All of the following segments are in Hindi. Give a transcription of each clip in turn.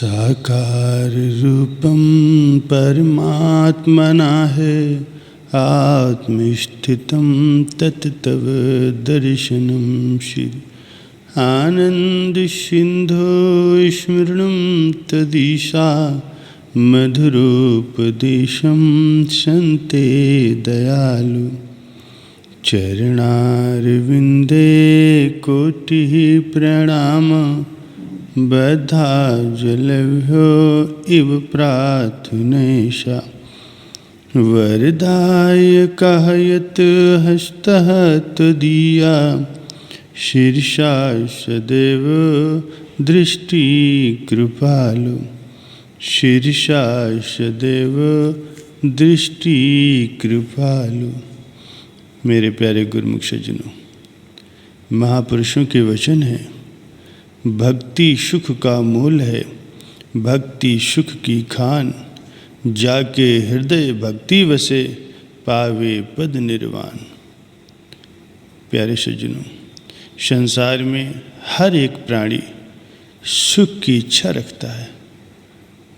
साकार रूपं परमात्मना है आत्मस्थितं तत् तव दर्शनं श्री आनंद सिंधु स्मरणं तदीशा मधुरोपदेशं संते दयालु चरणारविंदे कोटिः प्रणाम बद्धा जलभ्यो इव प्रार्थनेशा वरदाय कहयत हस्तः त्वदीया शीर्षा सदैव दृष्टि कृपालु शीर्षा सदैव दृष्टि कृपालु। मेरे प्यारे गुरुमुख सज्जनों, महापुरुषों के वचन है, भक्ति सुख का मूल है, भक्ति सुख की खान, जाके हृदय भक्ति वसे पावे पद निर्वाण। प्यारे सज्जनों, संसार में हर एक प्राणी सुख की इच्छा रखता है,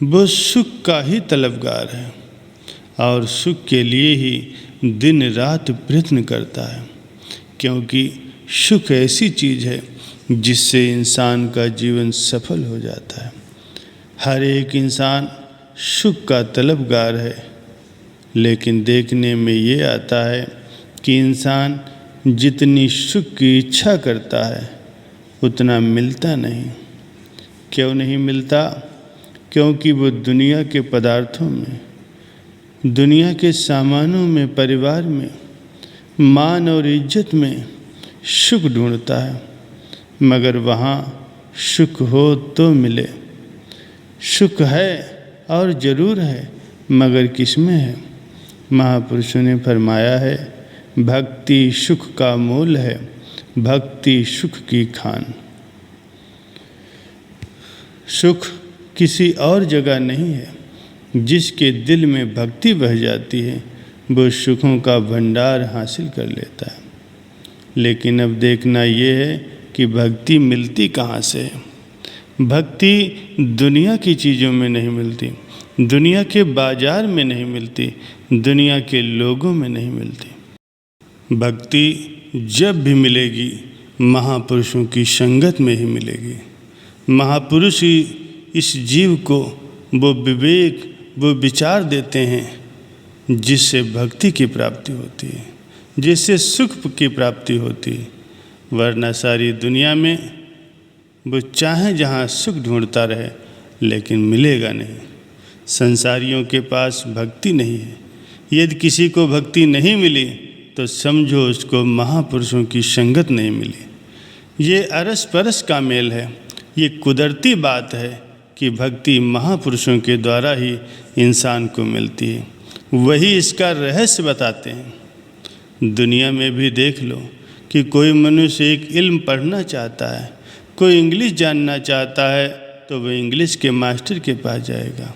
वो सुख का ही तलबगार है और सुख के लिए ही दिन रात प्रयत्न करता है, क्योंकि सुख ऐसी चीज़ है जिससे इंसान का जीवन सफल हो जाता है। हर एक इंसान सुख का तलबगार है, लेकिन देखने में ये आता है कि इंसान जितनी सुख की इच्छा करता है उतना मिलता नहीं। क्यों नहीं मिलता? क्योंकि वो दुनिया के पदार्थों में, दुनिया के सामानों में, परिवार में, मान और इज्जत में सुख ढूंढता है, मगर वहाँ सुख हो तो मिले। सुख है और ज़रूर है, मगर किसमें है? महापुरुषों ने फरमाया है, भक्ति सुख का मूल है, भक्ति सुख की खान। सुख किसी और जगह नहीं है। जिसके दिल में भक्ति बह जाती है वो सुखों का भंडार हासिल कर लेता है। लेकिन अब देखना ये है कि भक्ति मिलती कहाँ से है। भक्ति दुनिया की चीज़ों में नहीं मिलती, दुनिया के बाजार में नहीं मिलती, दुनिया के लोगों में नहीं मिलती। भक्ति जब भी मिलेगी महापुरुषों की संगत में ही मिलेगी। महापुरुष ही इस जीव को वो विवेक, वो विचार देते हैं जिससे भक्ति की प्राप्ति होती है, जिससे सुख की प्राप्ति होती है। वरना सारी दुनिया में वो चाहे जहाँ सुख ढूंढता रहे, लेकिन मिलेगा नहीं। संसारियों के पास भक्ति नहीं है। यदि किसी को भक्ति नहीं मिली तो समझो उसको महापुरुषों की संगत नहीं मिली। ये अरस परस का मेल है। ये कुदरती बात है कि भक्ति महापुरुषों के द्वारा ही इंसान को मिलती है। वही इसका रहस्य बताते हैं। दुनिया में भी देख लो कि कोई मनुष्य एक इल्म पढ़ना चाहता है, कोई इंग्लिश जानना चाहता है तो वह इंग्लिश के मास्टर के पास जाएगा।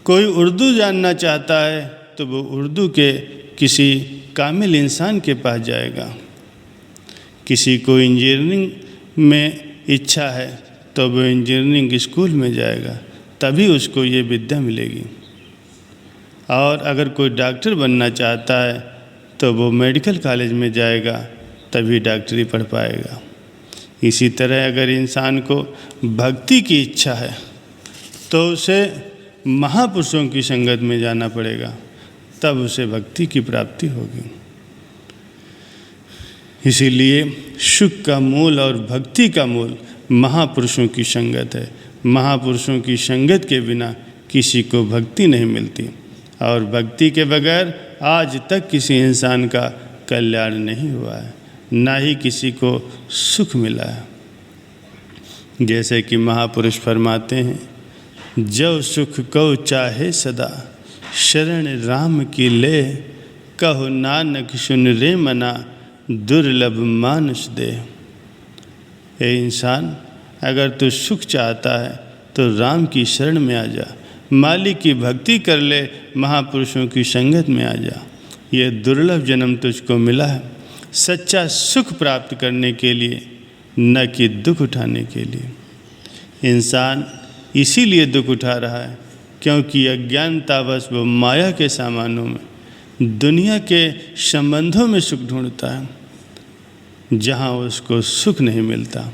कोई उर्दू जानना चाहता है तो वो उर्दू के किसी कामिल इंसान के पास जाएगा। किसी को इंजीनियरिंग में इच्छा है तो वो इंजीनियरिंग स्कूल में जाएगा, तभी उसको ये विद्या मिलेगी। और अगर कोई डॉक्टर बनना चाहता है तो वो मेडिकल कॉलेज में जाएगा, तभी डॉक्टरी पढ़ पाएगा। इसी तरह अगर इंसान को भक्ति की इच्छा है तो उसे महापुरुषों की संगत में जाना पड़ेगा, तब उसे भक्ति की प्राप्ति होगी। इसीलिए सुख का मूल और भक्ति का मूल महापुरुषों की संगत है। महापुरुषों की संगत के बिना किसी को भक्ति नहीं मिलती, और भक्ति के बगैर आज तक किसी इंसान का कल्याण नहीं हुआ है, ना ही किसी को सुख मिला है। जैसे कि महापुरुष फरमाते हैं, जो सुख को चाहे सदा शरण राम की ले, कहो नानक सुन रे मना दुर्लभ मानुष दे। ए इंसान, अगर तू सुख चाहता है तो राम की शरण में आ जा, मालिक की भक्ति कर ले, महापुरुषों की संगत में आ जा। ये दुर्लभ जन्म तुझको मिला है सच्चा सुख प्राप्त करने के लिए, न कि दुख उठाने के लिए। इंसान इसीलिए दुख उठा रहा है, क्योंकि अज्ञानतावश वो माया के सामानों में, दुनिया के संबंधों में सुख ढूंढता है, जहाँ उसको सुख नहीं मिलता,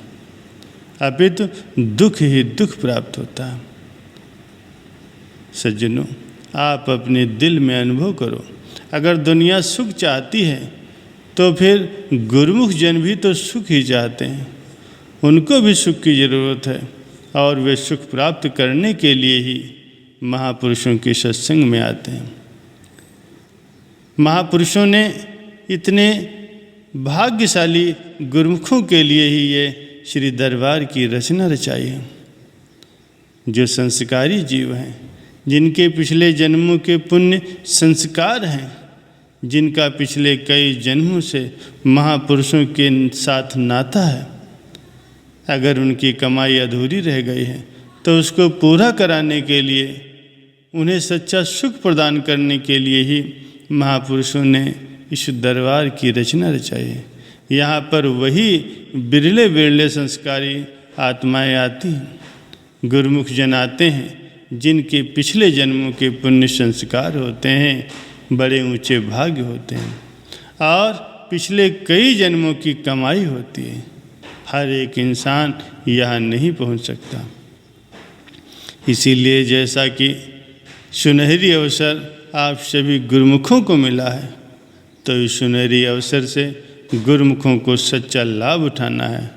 अपितु दुख ही दुख प्राप्त होता है। सज्जनों, आप अपने दिल में अनुभव करो, अगर दुनिया सुख चाहती है तो फिर गुरुमुख जन भी तो सुख ही चाहते हैं। उनको भी सुख की ज़रूरत है और वे सुख प्राप्त करने के लिए ही महापुरुषों के सत्संग में आते हैं। महापुरुषों ने इतने भाग्यशाली गुरुमुखों के लिए ही ये श्री दरबार की रचना रचाई है, जो संस्कारी जीव हैं, जिनके पिछले जन्मों के पुण्य संस्कार हैं, जिनका पिछले कई जन्मों से महापुरुषों के साथ नाता है। अगर उनकी कमाई अधूरी रह गई है तो उसको पूरा कराने के लिए, उन्हें सच्चा सुख प्रदान करने के लिए ही महापुरुषों ने इस दरबार की रचना रचाई है। यहाँ पर वही बिरले बिरले संस्कारी आत्माएं आती हैं, गुरुमुख जन आते हैं, जिनके पिछले जन्मों के पुण्य संस्कार होते हैं, बड़े ऊंचे भाग्य होते हैं और पिछले कई जन्मों की कमाई होती है। हर एक इंसान यहाँ नहीं पहुँच सकता। इसीलिए जैसा कि सुनहरी अवसर आप सभी गुरुमुखों को मिला है, तो इस सुनहरी अवसर से गुरुमुखों को सच्चा लाभ उठाना है।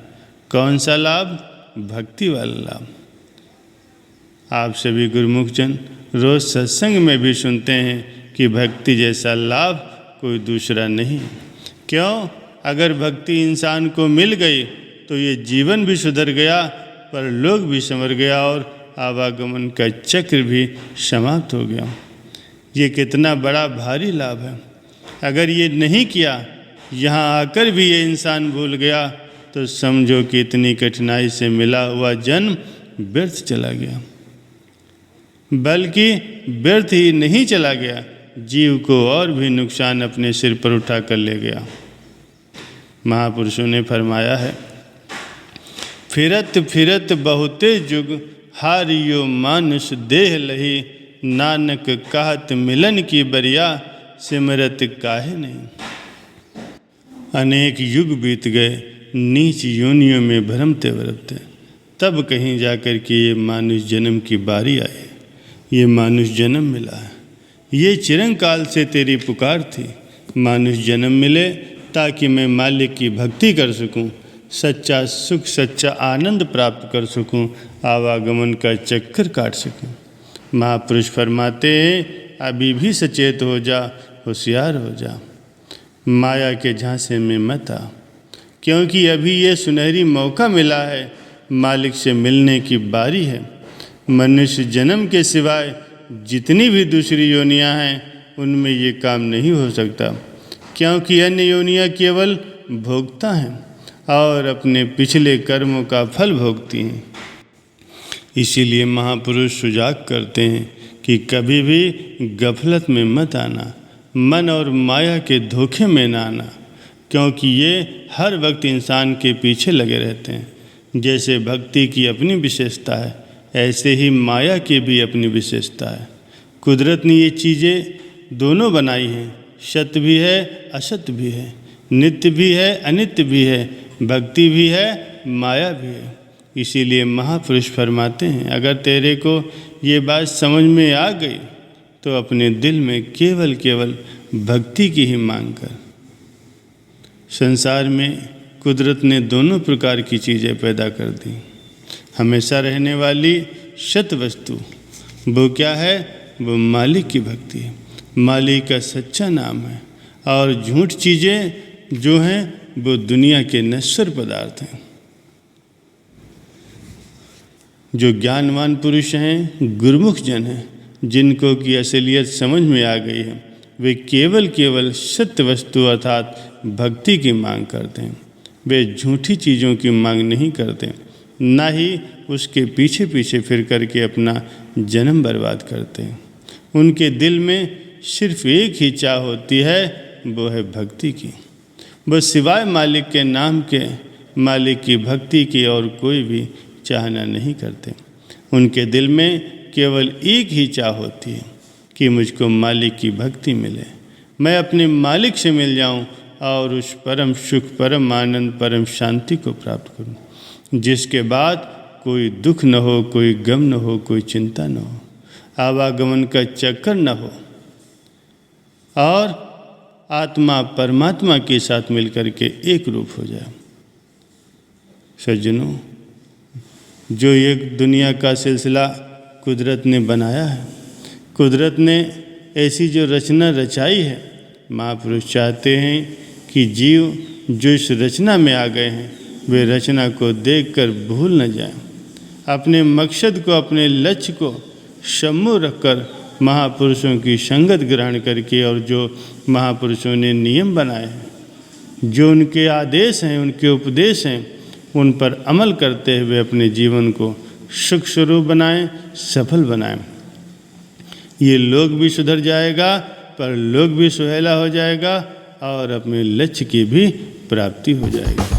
कौन सा लाभ? भक्ति वाला लाभ। आप सभी गुरुमुख जन रोज़ सत्संग में भी सुनते हैं कि भक्ति जैसा लाभ कोई दूसरा नहीं। क्यों? अगर भक्ति इंसान को मिल गई तो ये जीवन भी सुधर गया, परलोक भी संवर गया और आवागमन का चक्र भी समाप्त हो गया। ये कितना बड़ा भारी लाभ है। अगर ये नहीं किया, यहाँ आकर भी ये इंसान भूल गया, तो समझो कि इतनी कठिनाई से मिला हुआ जन्म व्यर्थ चला गया। बल्कि व्यर्थ ही नहीं चला गया, जीव को और भी नुकसान अपने सिर पर उठा कर ले गया। महापुरुषों ने फरमाया है, फिरत फिरत बहुते जुग, हारियो मानुष देह लही, नानक कहत मिलन की बरिया, सिमरत काहे नहीं। अनेक युग बीत गए नीच योनियों में भ्रमते भ्रमते, तब कहीं जाकर के ये मानुष जन्म की बारी आई, ये मानुष जन्म मिला है। ये चिरंकाल से तेरी पुकार थी, मानुष जन्म मिले ताकि मैं मालिक की भक्ति कर सकूं, सच्चा सुख सच्चा आनंद प्राप्त कर सकूं, आवागमन का चक्कर काट सकूं। महापुरुष फरमाते हैं, अभी भी सचेत हो जा, होशियार हो जा, माया के झांसे में मत आ, क्योंकि अभी ये सुनहरी मौका मिला है, मालिक से मिलने की बारी है। मनुष्य जन्म के सिवाय जितनी भी दूसरी योनियां हैं, उनमें ये काम नहीं हो सकता, क्योंकि अन्य योनियां केवल भोगता हैं और अपने पिछले कर्मों का फल भोगती हैं। इसीलिए महापुरुष सुजाग करते हैं कि कभी भी गफलत में मत आना, मन और माया के धोखे में ना आना, क्योंकि ये हर वक्त इंसान के पीछे लगे रहते हैं। जैसे भक्ति की अपनी विशेषता है, ऐसे ही माया की भी अपनी विशेषता है। कुदरत ने ये चीज़ें दोनों बनाई हैं, सत्य भी है असत्य भी है, नित्य भी है अनित्य भी है, भक्ति भी है माया भी है। इसीलिए महापुरुष फरमाते हैं, अगर तेरे को ये बात समझ में आ गई तो अपने दिल में केवल केवल भक्ति की ही मांग कर। संसार में कुदरत ने दोनों प्रकार की चीज़ें पैदा कर दी। हमेशा रहने वाली सत वस्तु वो क्या है? वो मालिक की भक्ति है, मालिक का सच्चा नाम है। और झूठ चीज़ें जो हैं वो दुनिया के नश्वर पदार्थ हैं। जो ज्ञानवान पुरुष हैं, गुरुमुख जन हैं, जिनको की असलियत समझ में आ गई है, वे केवल केवल सत्य वस्तु अर्थात भक्ति की मांग करते हैं। वे झूठी चीज़ों की मांग नहीं करते, ना ही उसके पीछे पीछे फिर करके अपना जन्म बर्बाद करते हैं। उनके दिल में सिर्फ एक ही चाह होती है, वो है भक्ति की। वो सिवाय मालिक के नाम के, मालिक की भक्ति की और कोई भी चाहना नहीं करते। उनके दिल में केवल एक ही चाह होती है कि मुझको मालिक की भक्ति मिले, मैं अपने मालिक से मिल जाऊं और उस परम सुख, परम आनंद, परम शांति को प्राप्त करूं, जिसके बाद कोई दुख न हो, कोई गम न हो, कोई चिंता न हो, आवागमन का चक्कर न हो और आत्मा परमात्मा के साथ मिलकर के एक रूप हो जाए। सज्जनों, जो एक दुनिया का सिलसिला कुदरत ने बनाया है, कुदरत ने ऐसी जो रचना रचाई है, महापुरुष चाहते हैं कि जीव जो इस रचना में आ गए हैं वे रचना को देखकर भूल न जाएं, अपने मकसद को, अपने लक्ष्य को सम्मुख रखकर महापुरुषों की संगत ग्रहण करके और जो महापुरुषों ने नियम बनाए हैं, जो उनके आदेश हैं, उनके उपदेश हैं, उन पर अमल करते हुए अपने जीवन को सुख स्वरूप बनाएं, सफल बनाएं। ये लोक भी सुधर जाएगा, परलोक भी सुहेला हो जाएगा और अपने लक्ष्य की भी प्राप्ति हो जाएगी।